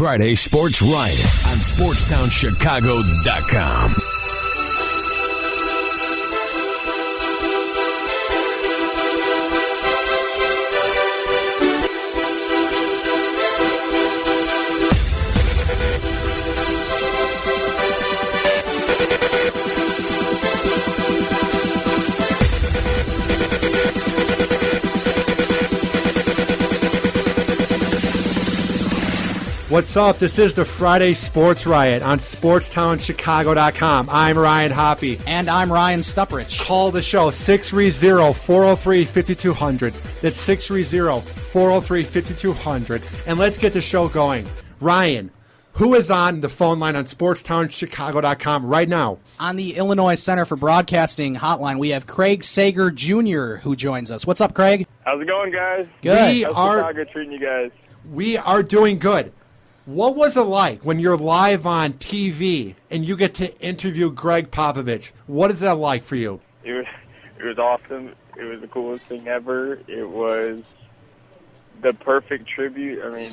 Friday Sports Riot on SportsTownChicago.com. What's up? This is the Friday Sports Riot on SportsTownChicago.com. I'm Ryan Hoppy. And I'm Ryan Stuprich. Call the show 630-403-5200. That's 630-403-5200. And let's get the show going. Ryan, who is on the phone line on SportsTownChicago.com right now? On the Illinois Center for Broadcasting hotline, we have Craig Sager Jr. who joins us. What's up, Craig? How's it going, guys? Good. How's Chicago treating you guys? We are doing good. What was it like when you're live on TV and you get to interview Gregg Popovich? What is that like for you? It was awesome. It was the coolest thing ever. It was the perfect tribute. I mean,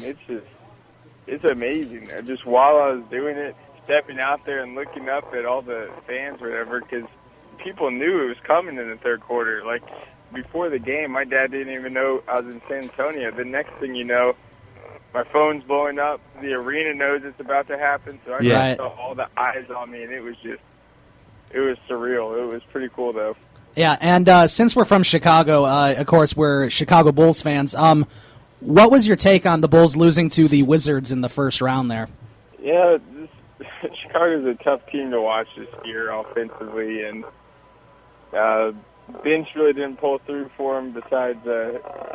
it's amazing. Just while I was doing it, stepping out there and looking up at all the fans or whatever, because people knew it was coming in the third quarter. Like, before the game, my dad didn't even know I was in San Antonio. The next thing you know, my phone's blowing up. The arena knows it's about to happen, so I saw all the eyes on me, and it was surreal. It was pretty cool, though. Yeah, and since we're from Chicago, of course, we're Chicago Bulls fans. What was your take on the Bulls losing to the Wizards in the first round there? Yeah, Chicago's a tough team to watch this year offensively, and bench really didn't pull through for him besides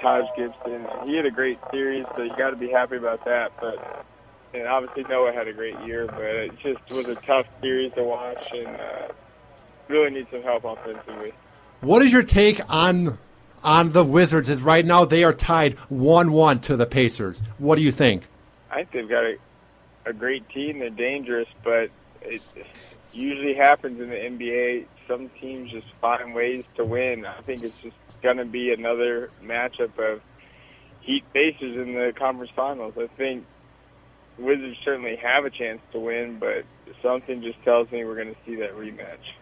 Taj Gibson. He had a great series, so you got to be happy about that. But and obviously Noah had a great year, but it just was a tough series to watch and really need some help offensively. What is your take on the Wizards? As right now they are tied 1-1 to the Pacers. What do you think? I think they've got a great team. They're dangerous, but it usually happens in the NBA. Some teams just find ways to win. I think it's just going to be another matchup of Heat Pacers in the conference finals. I think the Wizards certainly have a chance to win, but something just tells me we're going to see that rematch.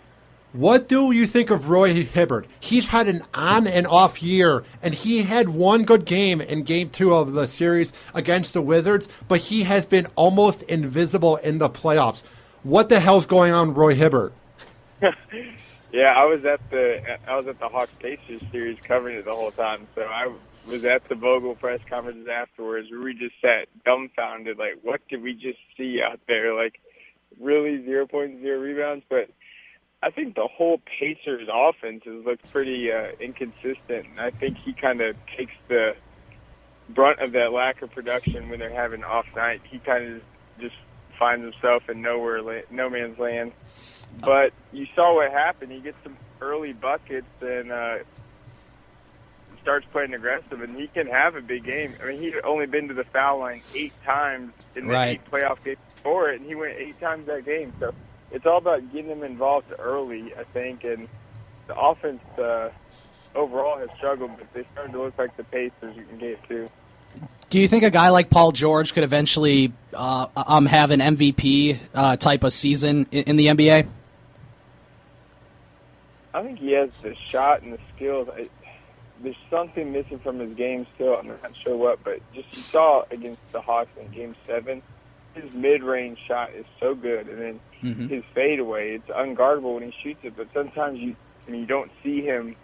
What do you think of Roy Hibbert? He's had an on and off year, and he had one good game in Game 2 of the series against the Wizards, but he has been almost invisible in the playoffs. What the hell's going on with Roy Hibbert? Yeah, I was at the Hawks Pacers series covering it the whole time. So I was at the Vogel press conferences afterwards where we just sat dumbfounded, like, what did we just see out there? Like, really 0.0 rebounds? But I think the whole Pacers offense has looked pretty inconsistent. And I think he kind of takes the brunt of that lack of production when they're having off night. He kind of just finds himself in no man's land. But you saw what happened. He gets some early buckets and starts playing aggressive, and he can have a big game. I mean, he'd only been to the foul line 8 times in the 8 playoff games before it, and he went 8 times that game. So it's all about getting him involved early, I think. And the offense overall has struggled, but they started to look like the Pacers you can get to. Do you think a guy like Paul George could eventually have an MVP type of season in the NBA? I think he has the shot and the skills. There's something missing from his game still. I'm not sure what, but just you saw against the Hawks in Game 7, his mid-range shot is so good, and then his fadeaway, it's unguardable when he shoots it, but sometimes you don't see him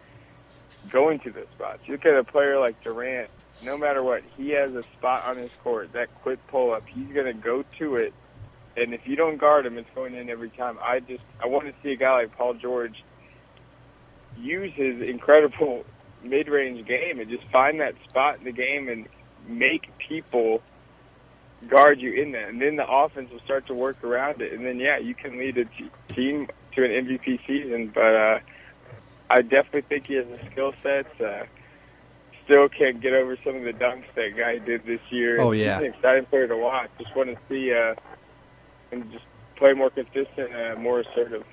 going to those spots. You look at a player like Durant, no matter what, he has a spot on his court, that quick pull-up, he's going to go to it, and if you don't guard him, it's going in every time. I want to see a guy like Paul George use his incredible mid-range game and just find that spot in the game and make people guard you in that. And then the offense will start to work around it. And then, yeah, you can lead a team to an MVP season. But I definitely think he has the skill sets. Still can't get over some of the dunks that guy did this year. Oh, yeah. He's an exciting player to watch. Just want to see him just play more consistent and more assertive.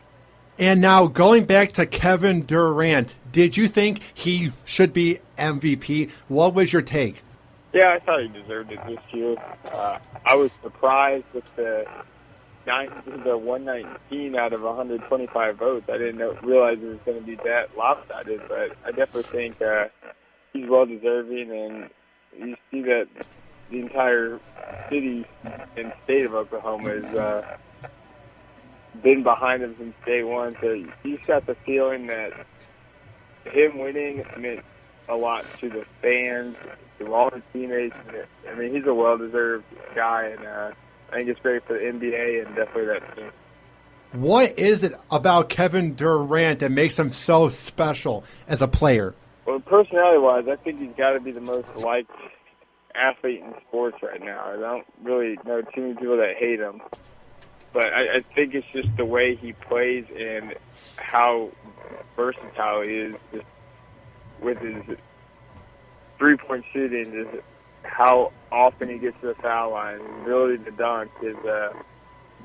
And now going back to Kevin Durant, did you think he should be MVP? What was your take? Yeah, I thought he deserved it this year. I was surprised with the 119 out of 125 votes. I didn't realize it was going to be that lopsided, but I definitely think he's well deserving, and you see that the entire city and state of Oklahoma has been behind him since day one. So you just got the feeling that him winning meant a lot to the fans, to all the teammates. I mean, he's a well-deserved guy, and I think it's great for the NBA and definitely that team. What is it about Kevin Durant that makes him so special as a player? Well, personality-wise, I think he's got to be the most liked athlete in sports right now. I don't really know too many people that hate him. But I think it's just the way he plays and how versatile he is just with his three-point shooting, just how often he gets to the foul line, his ability to dunk, his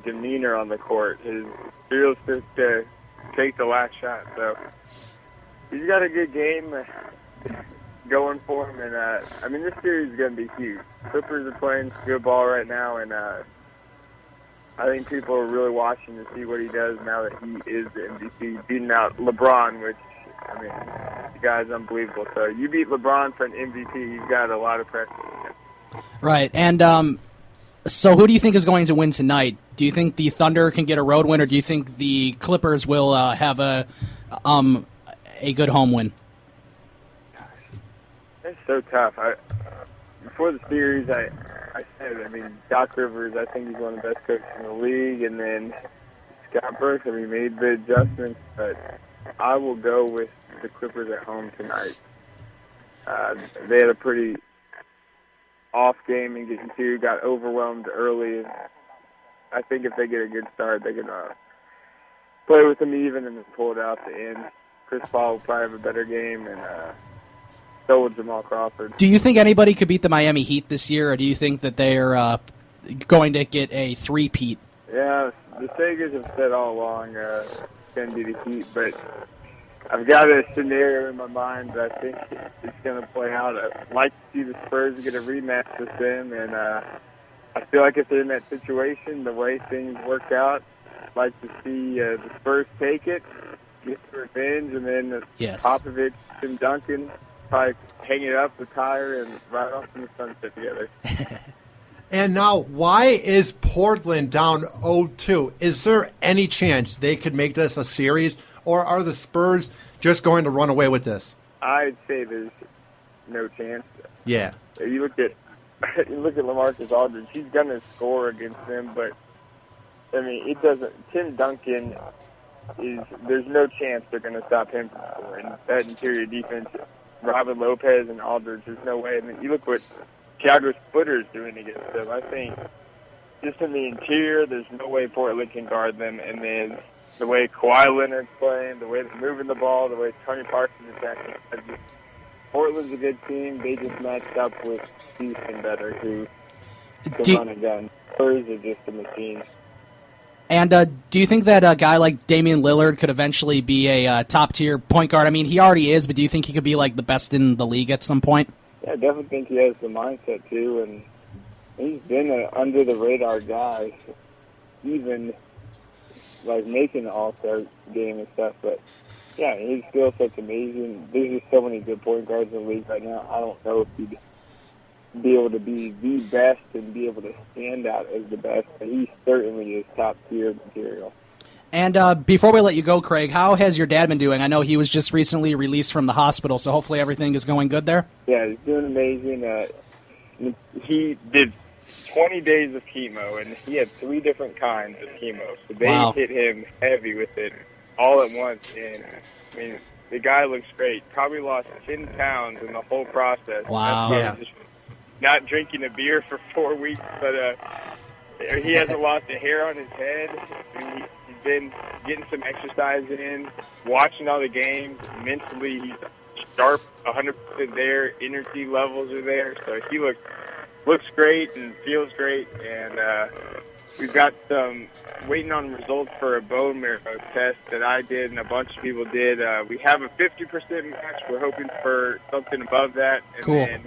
demeanor on the court, his fearlessness to take the last shot. So he's got a good game going for him. And, I mean, this series is going to be huge. Clippers are playing good ball right now, and I think people are really watching to see what he does now that he is the MVP, beating out LeBron, which, I mean, the guy's unbelievable. So you beat LeBron for an MVP, you've got a lot of pressure. Right, and so who do you think is going to win tonight? Do you think the Thunder can get a road win, or do you think the Clippers will have a good home win? It's so tough. Before the series, I said, I mean, Doc Rivers, I think he's one of the best coaches in the league, and then Scott Brooks, I mean, made the adjustments, but I will go with the Clippers at home tonight. They had a pretty off game in Game 2, got overwhelmed early, and I think if they get a good start, they can play with them even and then pull it out at the end. Chris Paul will probably have a better game, and so will Jamal Crawford. Do you think anybody could beat the Miami Heat this year, or do you think that they're going to get a three-peat? Yeah, the Sagas have said all along it's going to be the Heat, but I've got a scenario in my mind that I think it's going to play out. I'd like to see the Spurs get a rematch with them, and I feel like if they're in that situation, the way things work out, I'd like to see the Spurs take it, get revenge, and then Popovich and Duncan probably hang it up, retire, and ride off in the sunset together. And now, why is Portland down 0-2? Is there any chance they could make this a series, or are the Spurs just going to run away with this? I'd say there's no chance. Yeah. You look at LaMarcus Aldridge, he's going to score against them, but, I mean, it doesn't. Tim Duncan there's no chance they're going to stop him from scoring. That interior defense, Robin Lopez and Aldridge, there's no way. I mean, you look what Thiago Splitter is doing against them. I think just in the interior, there's no way Portland can guard them. And then the way Kawhi Leonard's playing, the way they're moving the ball, the way Tony Parker's attacking, Portland's a good team. They just matched up with Houston better, who can run a gun. Spurs are just a machine. And do you think that a guy like Damian Lillard could eventually be a top-tier point guard? I mean, he already is, but do you think he could be like the best in the league at some point? Yeah, I definitely think he has the mindset, too, and he's been an under-the-radar guy, even like making the All-Star game and stuff. But, yeah, his skill set's amazing. There's just so many good point guards in the league right now. I don't know if he'd be able to be the best and be able to stand out as the best, but he certainly is top-tier material. And before we let you go, Craig, how has your dad been doing? I know he was just recently released from the hospital, so hopefully everything is going good there. Yeah, he's doing amazing. He did 20 days of chemo, and he had 3 different kinds of chemo. So they hit him heavy with it all at once. And, I mean, the guy looks great. Probably lost 10 pounds in the whole process. Wow. Yeah. Just not drinking a beer for 4 weeks, but he hasn't lost a hair on his head. He's been getting some exercise in, watching all the games. Mentally, he's sharp, 100% there. Energy levels are there. So he looks great and feels great. And we've got some waiting on results for a bone marrow test that I did and a bunch of people did. We have a 50% match. We're hoping for something above that. And cool. Then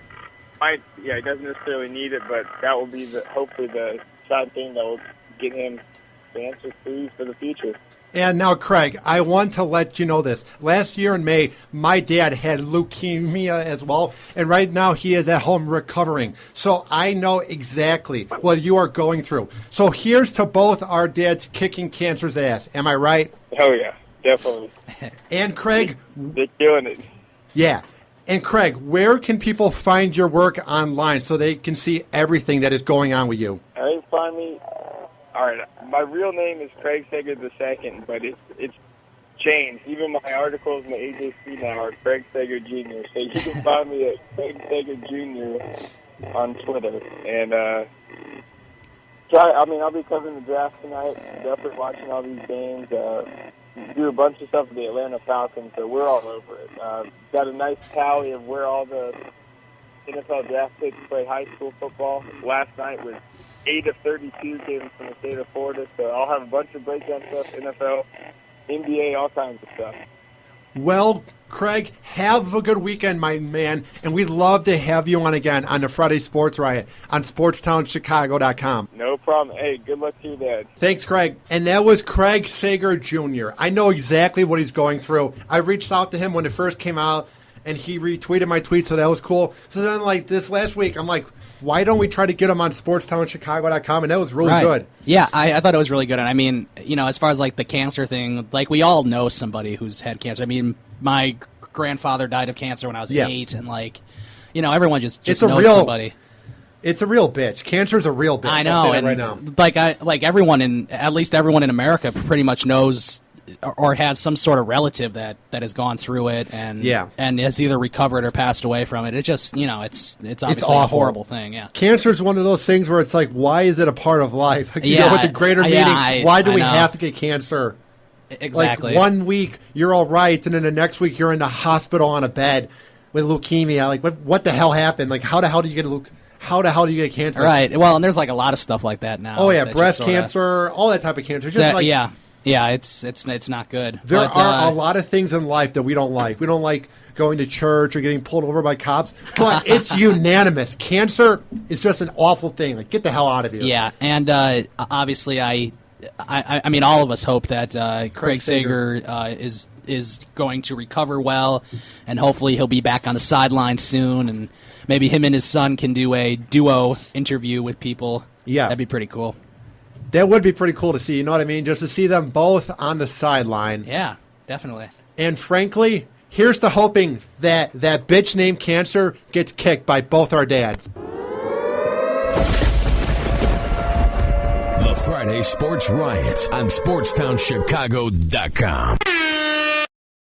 he doesn't necessarily need it, but that will be hopefully the side thing that will get him the answers for the future. And now, Craig, I want to let you know this. Last year in May, my dad had leukemia as well, and right now he is at home recovering. So I know exactly what you are going through. So here's to both our dads kicking cancer's ass. Am I right? Oh, yeah, definitely. And Craig... They're doing it. Yeah. And Craig, where can people find your work online so they can see everything that is going on with you? They can find me... All right, my real name is Craig Sager II, but it's changed. Even my articles in the AJC now are Craig Sager Jr. So you can find me at Craig Sager Jr. on Twitter. And I'll be covering the draft tonight. Definitely watching all these games. Do a bunch of stuff with the Atlanta Falcons, so we're all over it. Got a nice tally of where all the NFL draft picks play high school football. Last night was 8 of 32 came from the state of Florida, so I'll have a bunch of breakdown stuff, NFL, NBA, all kinds of stuff. Well, Craig, have a good weekend, my man, and we'd love to have you on again on the Friday Sports Riot on SportsTownChicago.com. No problem. Hey, good luck to you, Dad. Thanks, Craig. And that was Craig Sager Jr. I know exactly what he's going through. I reached out to him when it first came out, and he retweeted my tweet, so that was cool. So then, this last week, I'm like, why don't we try to get him on SportsTownChicago.com? And that was really good. Yeah, I thought it was really good. And I mean, as far as the cancer thing, we all know somebody who's had cancer. I mean, my grandfather died of cancer when I was 8, and everyone just knows somebody. It's a real bitch. Cancer's a real bitch. I know, I'll say and that right now. Everyone in America pretty much knows or has some sort of relative that has gone through it and has either recovered or passed away from it. It just, it's obviously a horrible thing. Yeah. Cancer is one of those things where it's like, why is it a part of life? With the greater meaning, why do we have to get cancer? Exactly. 1 week you're all right, and then the next week you're in the hospital on a bed with leukemia. What the hell happened? How the hell do you get cancer? Right. Well, and there's a lot of stuff like that now. Oh yeah, breast cancer, all that type of cancer. Just it's not good. There are a lot of things in life that we don't like. We don't like going to church or getting pulled over by cops, but it's unanimous. Cancer is just an awful thing. Get the hell out of here. Yeah, and obviously, I mean, all of us hope that Craig Sager is going to recover well, and hopefully he'll be back on the sideline soon, and maybe him and his son can do a duo interview with people. Yeah, that'd be pretty cool. That would be pretty cool to see, you know what I mean? Just to see them both on the sideline. Yeah, definitely. And frankly, here's to hoping that bitch named Cancer gets kicked by both our dads. The Friday Sports Riot on SportsTownChicago.com.